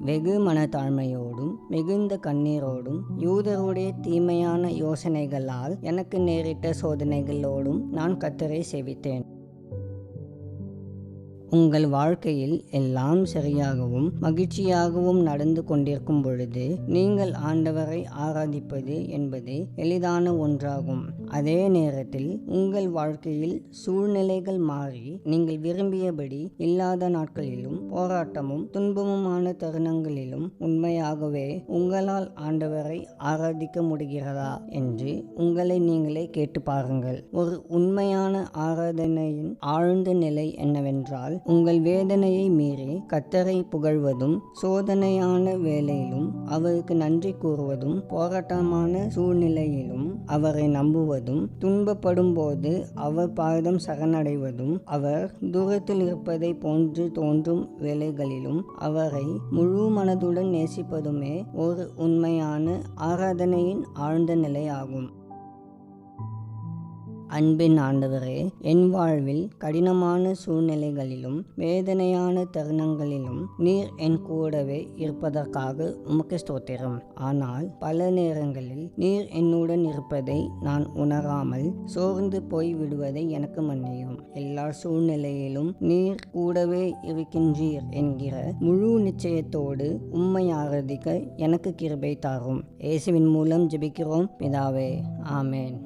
வெகு மனத்தாழ்மையோடும் மிகுந்த கண்ணீரோடும் யூதருடைய தீமையான யோசனைகளால் எனக்கு நேரிட்ட சோதனைகளோடும் நான் கர்த்தரை சேவித்தேன். உங்கள் வாழ்க்கையில் எல்லாம் சரியாகவும் மகிழ்ச்சியாகவும் நடந்து கொண்டிருக்கும் பொழுது நீங்கள் ஆண்டவரை ஆராதிப்பது என்பது எளிதான ஒன்றாகும். அதே நேரத்தில் உங்கள் வாழ்க்கையில் சூழ்நிலைகள் மாறி நீங்கள் விரும்பியபடி இல்லாத நாட்களிலும் போராட்டமும் துன்பமுமான தருணங்களிலும் உண்மையாகவே உங்களால் ஆண்டவரை ஆராதிக்க முடிகிறதா என்று உங்களை நீங்களே கேட்டு பாருங்கள். ஒரு உண்மையான ஆராதனையின் ஆழ்ந்த நிலை என்னவென்றால், உங்கள் வேதனையை மீறி கர்த்தரை புகழ்வதும், சோதனையான வேளையிலும் அவருக்கு நன்றி கூறுவதும், போராட்டமான சூழ்நிலையிலும் அவரை நம்புவதும், துன்பப்படும் போது அவர் பாதம் சரணடைவதும், அவர் தூரத்தில் இருப்பதை போன்று தோன்றும் வேளைகளிலும் அவரை முழு மனதுடன் நேசிப்பதுமே ஒரு உண்மையான ஆராதனையின் ஆழ்ந்த நிலை ஆகும். அன்பின் ஆண்டவரே, என் வாழ்வில் கடினமான சூழ்நிலைகளிலும் வேதனையான தருணங்களிலும் நீர் என் கூடவே இருப்பதற்காக உமக்கு ஸ்தோத்திரம். ஆனால் பல நேரங்களில் நீர் என்னுடன் இருப்பதை நான் உணராமல் சோர்ந்து போய் விடுவதை எனக்கு மன்னியும். எல்லா சூழ்நிலையிலும் நீர் கூடவே இருக்கின்றீர் என்கிற முழு நிச்சயத்தோடு உம்மை ஆராதிக்க எனக்கு கிருபை தாரும். இயேசுவின் மூலம் ஜெபிக்கிறோம் பிதாவே, ஆமேன்.